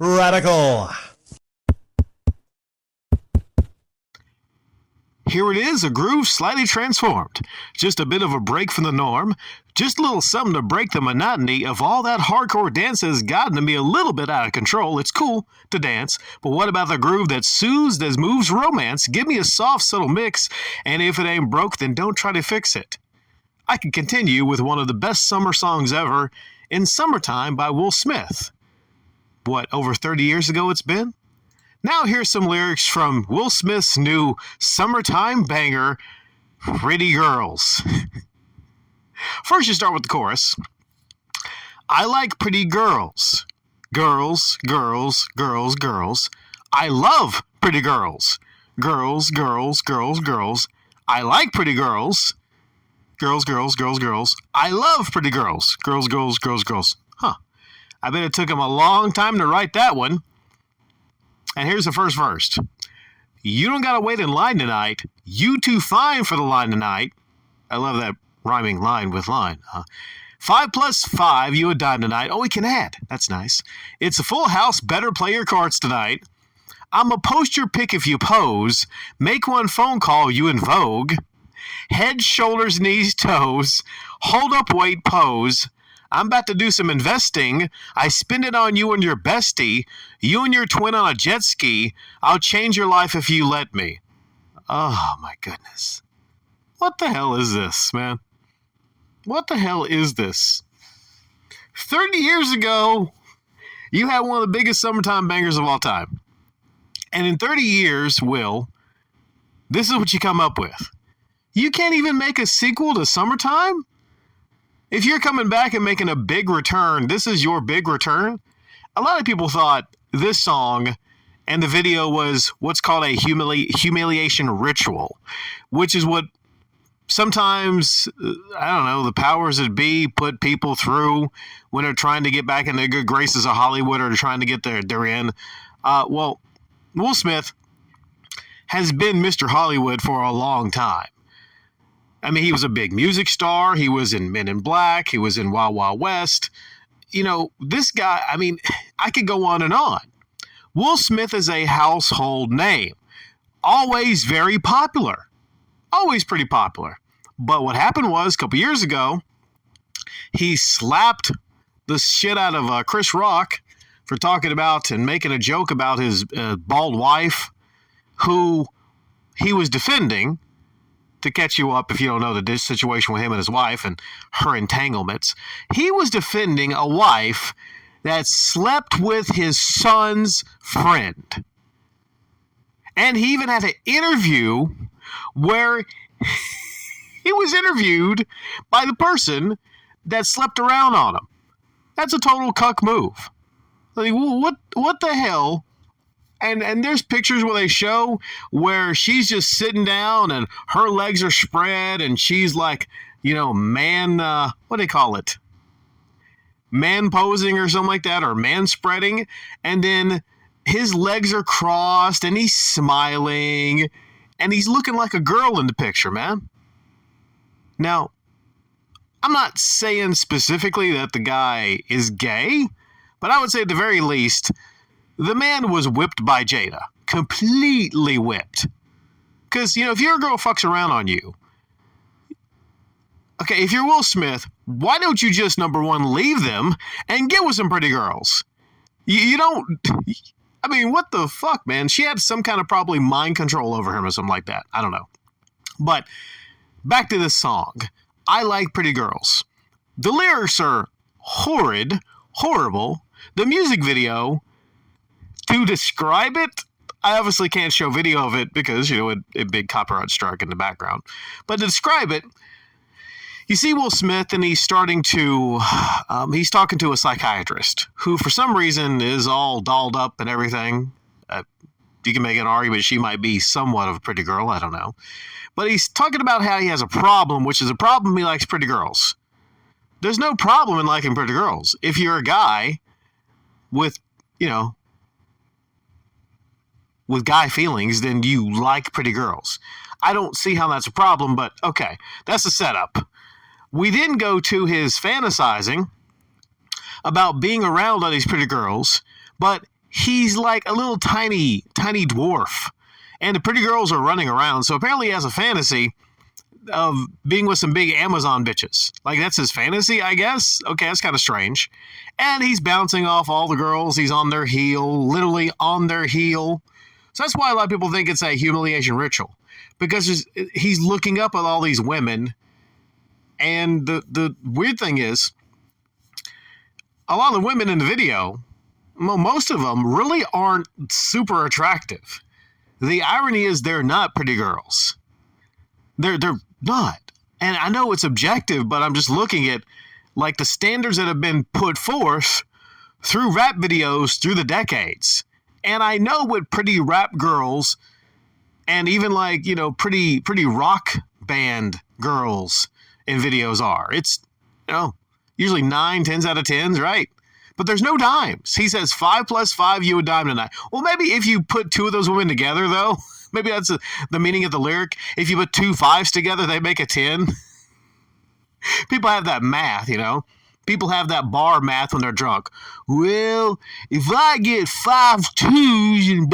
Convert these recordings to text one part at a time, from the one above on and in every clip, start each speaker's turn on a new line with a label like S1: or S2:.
S1: Radical.
S2: Here it is, a groove slightly transformed. Just a bit of a break from the norm. Just a little something to break the monotony of all that hardcore dance has gotten to be a little bit out of control. It's cool to dance, but what about the groove that soothes as moves romance? Give me a soft, subtle mix, and if it ain't broke, then don't try to fix it. I can continue with one of the best summer songs ever, In Summertime by Will Smith. What, over 30 years ago it's been? Now here's some lyrics from Will Smith's new summertime banger, Pretty Girls. First you start with the chorus. I like pretty girls. Girls, girls, girls, girls. I love pretty girls. Girls, girls, girls, girls. I like pretty girls. Girls, girls, girls, girls. I love pretty girls. Girls, girls, girls, girls. Huh. I bet it took him a long time to write that one. And here's the first verse. You don't gotta wait in line tonight. You too fine for the line tonight. I love that rhyming line with line. 5 plus 5, you a dime tonight. Oh, we can add. That's nice. It's a full house. Better play your cards tonight. I'm a post your pick if you pose. Make one phone call, you in vogue. Head, shoulders, knees, toes. Hold up, wait, pose. I'm about to do some investing. I spend it on you and your bestie. You and your twin on a jet ski. I'll change your life if you let me. Oh, my goodness. What the hell is this, man? What the hell is this? 30 years ago, you had one of the biggest summertime bangers of all time. And in 30 years, Will, this is what you come up with. You can't even make a sequel to Summertime? If you're coming back and making a big return, this is your big return. A lot of people thought this song and the video was what's called a humiliation ritual, which is what sometimes, I don't know, the powers that be put people through when they're trying to get back in the good graces of Hollywood or trying to get their in. Well, Will Smith has been Mr. Hollywood for a long time. I mean, he was a big music star. He was in Men in Black. He was in Wild Wild West. You know, this guy, I mean, I could go on and on. Will Smith is a household name. Always very popular. Always pretty popular. But what happened was, a couple years ago, he slapped the shit out of Chris Rock for talking about and making a joke about his bald wife, who he was defending. To catch you up if you don't know the situation with him and his wife and her entanglements. He was defending a wife that slept with his son's friend. And he even had an interview where he was interviewed by the person that slept around on him. That's a total cuck move. Like, what the hell? And there's pictures where they show where she's just sitting down and her legs are spread and she's like, you know, what do they call it? Man posing or something like that, or man spreading. And then his legs are crossed and he's smiling and he's looking like a girl in the picture, man. Now, I'm not saying specifically that the guy is gay, but I would say at the very least, the man was whipped by Jada. Completely whipped. Because, you know, if your girl fucks around on you, okay, if you're Will Smith, why don't you just, number one, leave them and get with some pretty girls? You don't, I mean, what the fuck, man? She had some kind of probably mind control over him or something like that. I don't know. But back to this song. I like pretty girls. The lyrics are horrid, horrible. The music video, to describe it, I obviously can't show video of it because, you know, a big copyright strike in the background. But to describe it, you see Will Smith and he's starting to, he's talking to a psychiatrist who for some reason is all dolled up and everything. You can make an argument she might be somewhat of a pretty girl, I don't know. But he's talking about how he has a problem, which is a problem he likes pretty girls. There's no problem in liking pretty girls. If you're a guy with, you know, with guy feelings, then you like pretty girls. I don't see how that's a problem, but okay, that's the setup. We then go to his fantasizing about being around all these pretty girls, but he's like a little tiny dwarf. And the pretty girls are running around. So apparently he has a fantasy of being with some big Amazon bitches. Like, that's his fantasy, I guess? Okay, that's kind of strange. And he's bouncing off all the girls. He's on their heel, literally on their heel. So that's why a lot of people think it's a humiliation ritual. Because he's looking up at all these women. And the weird thing is, a lot of the women in the video, well, most of them really aren't super attractive. The irony is they're not pretty girls. They're not. And I know it's objective, but I'm just looking at like the standards that have been put forth through rap videos through the decades. And I know what pretty rap girls and even like, pretty rock band girls in videos are. It's, usually 9, 10s out of 10s, right? But there's no dimes. He says 5 plus 5, you a dime tonight. Well, maybe if you put two of those women together, though, maybe that's the meaning of the lyric. If you put 2 5s together, they make a 10. People have that math, People have that bar math when they're drunk. Well, if I get 5 2s and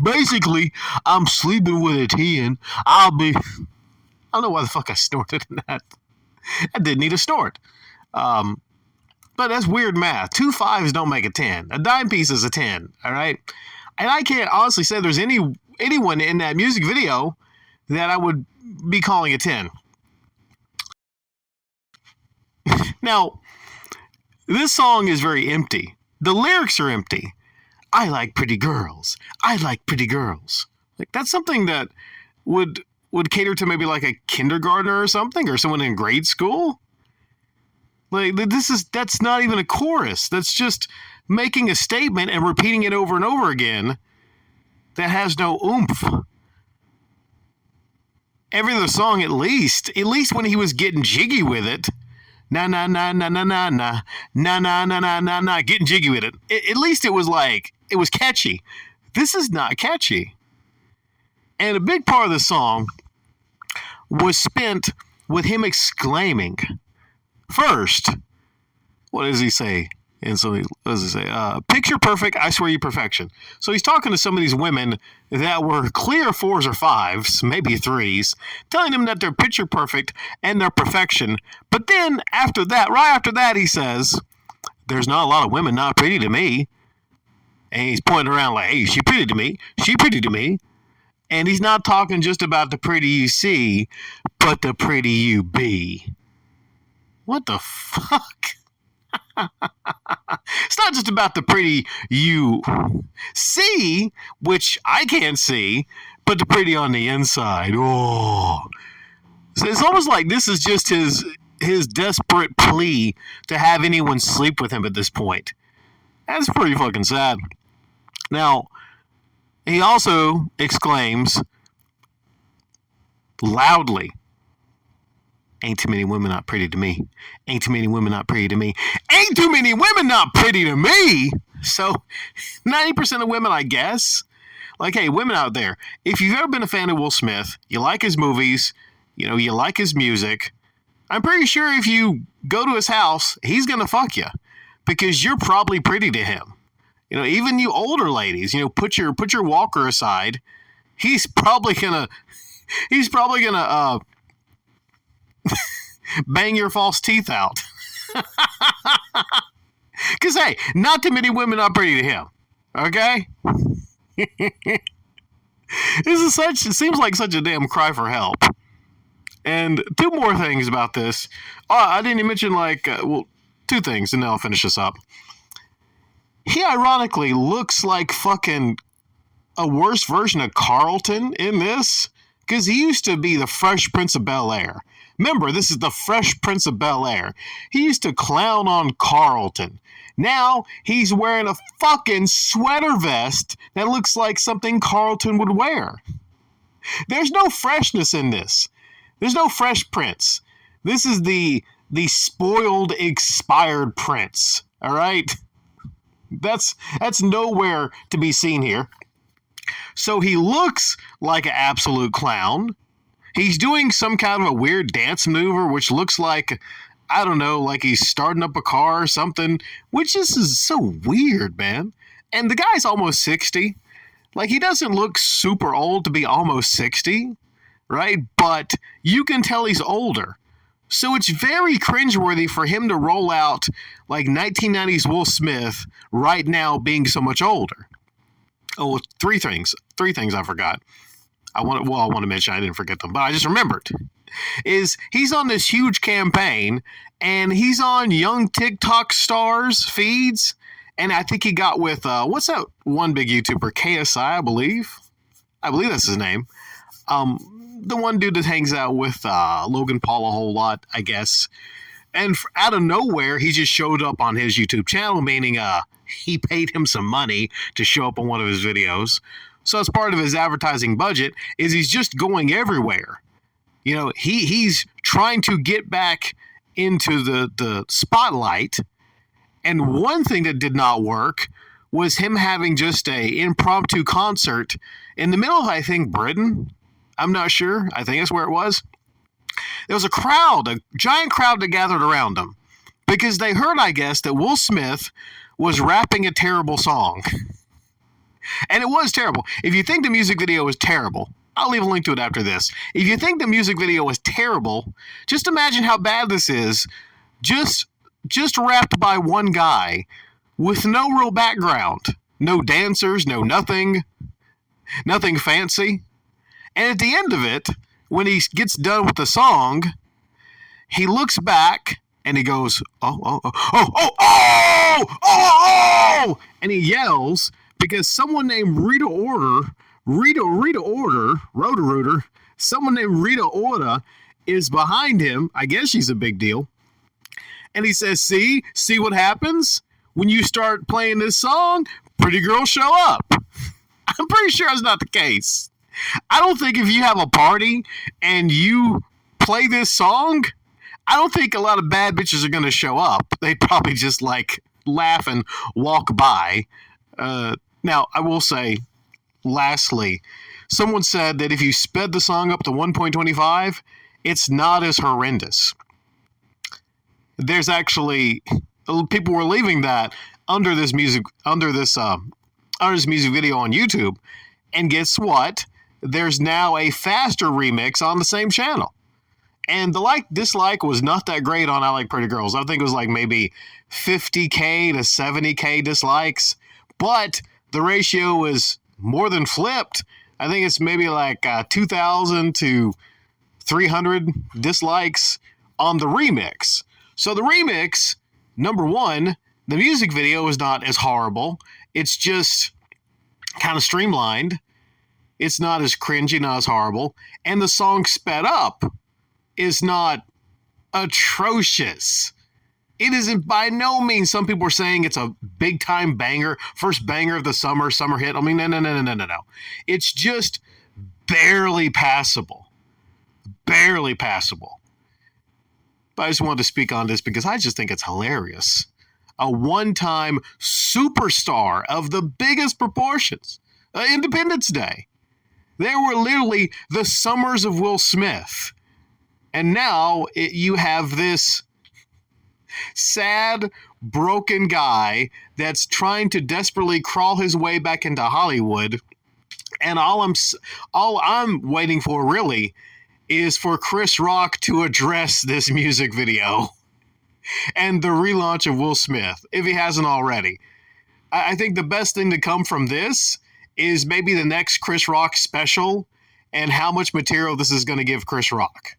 S2: basically, I'm sleeping with a 10, I don't know why the fuck I snorted in that. I didn't need a snort. But that's weird math. 2 5s don't make a 10. A dime piece is a 10, all right? And I can't honestly say there's anyone in that music video that I would be calling a 10. Now, this song is very empty. The lyrics are empty. I like pretty girls. I like pretty girls. Like, that's something that would cater to maybe like a kindergartner or something, or someone in grade school. Like, that's not even a chorus. That's just making a statement and repeating it over and over again that has no oomph. Every other song, at least when he was getting jiggy with it, na na na na na na na na na na na na na, getting jiggy with it. At least it was catchy. This is not catchy. And a big part of the song was spent with him exclaiming, first, what does he say? And so, what does he say? Picture perfect, I swear you perfection. So he's talking to some of these women that were clear 4s or 5s, maybe 3s, telling them that they're picture perfect and they're perfection. But then right after that, he says, there's not a lot of women not pretty to me. And he's pointing around like, hey, she pretty to me. She pretty to me. And he's not talking just about the pretty you see, but the pretty you be. What the fuck? It's not just about the pretty you see, which I can't see, but the pretty on the inside. Oh. So it's almost like this is just his desperate plea to have anyone sleep with him at this point. That's pretty fucking sad. Now, he also exclaims loudly, ain't too many women not pretty to me. Ain't too many women not pretty to me. Ain't too many women not pretty to me. So 90% of women, I guess. Like, hey, women out there, if you've ever been a fan of Will Smith, you like his movies, you like his music, I'm pretty sure if you go to his house, he's going to fuck you because you're probably pretty to him. Even you older ladies, put your walker aside. He's probably gonna bang your false teeth out. Cause hey, not too many women are pretty to him. Okay? It seems like such a damn cry for help. And 2 more things about this. I didn't even mention 2 things, and then I'll finish this up. He ironically looks like fucking a worse version of Carlton in this, because he used to be the Fresh Prince of Bel-Air. Remember, this is the Fresh Prince of Bel-Air. He used to clown on Carlton. Now, he's wearing a fucking sweater vest that looks like something Carlton would wear. There's no freshness in this. There's no Fresh Prince. This is the spoiled, expired Prince. All right? That's nowhere to be seen here. So he looks like an absolute clown. He's doing some kind of a weird dance maneuver, which looks like, I don't know, like he's starting up a car or something, which is so weird, man. And the guy's almost 60. Like, he doesn't look super old to be almost 60, right? But you can tell he's older. So it's very cringeworthy for him to roll out like 1990s Will Smith right now being so much older. Oh, three things I forgot. I want to mention, I didn't forget them, but I just remembered. Is he's on this huge campaign and he's on young TikTok stars feeds, and I think he got with what's that one big YouTuber, KSI, I believe that's his name. The one dude that hangs out with Logan Paul a whole lot, I guess. And out of nowhere, he just showed up on his YouTube channel, meaning he paid him some money to show up on one of his videos. So as part of his advertising budget, is he's just going everywhere. You know, he's trying to get back into the spotlight. And one thing that did not work was him having just a impromptu concert in the middle of, I think, Britain. I'm not sure. I think that's where it was. There was a giant crowd that gathered around him because they heard, I guess, that Will Smith was rapping a terrible song. And it was terrible. If you think the music video was terrible, I'll leave a link to it after this. If you think the music video was terrible, just imagine how bad this is. Just rapped by one guy with no real background. No dancers, no nothing fancy. And at the end of it, when he gets done with the song, he looks back and he goes, oh, and he yells because someone named Rita Order, someone named Rita Ora is behind him. I guess she's a big deal. And he says, see what happens when you start playing this song? Pretty girls show up. I'm pretty sure that's not the case. I don't think if you have a party and you play this song, I don't think a lot of bad bitches are going to show up. They probably just like laugh and walk by. Now, I will say, lastly, someone said that if you sped the song up to 1.25, it's not as horrendous. There's actually people were leaving that under this music video on YouTube, and guess what? There's now a faster remix on the same channel. And the dislike was not that great on I Like Pretty Girls. I think it was like maybe 50K to 70K dislikes, but the ratio was more than flipped. I think it's maybe like 2,000 to 300 dislikes on the remix. So the remix, number one, the music video is not as horrible. It's just kind of streamlined. It's not as cringy, not as horrible. And the song sped up is not atrocious. It isn't by no means. Some people are saying it's a big time banger, first banger of the summer hit. I mean, no. It's just barely passable. Barely passable. But I just wanted to speak on this because I just think it's hilarious. A one-time superstar of the biggest proportions. Independence Day. There were literally the summers of Will Smith. And now you have this sad, broken guy that's trying to desperately crawl his way back into Hollywood. And all I'm waiting for really is for Chris Rock to address this music video and the relaunch of Will Smith, if he hasn't already. I think the best thing to come from this is maybe the next Chris Rock special and how much material this is going to give Chris Rock.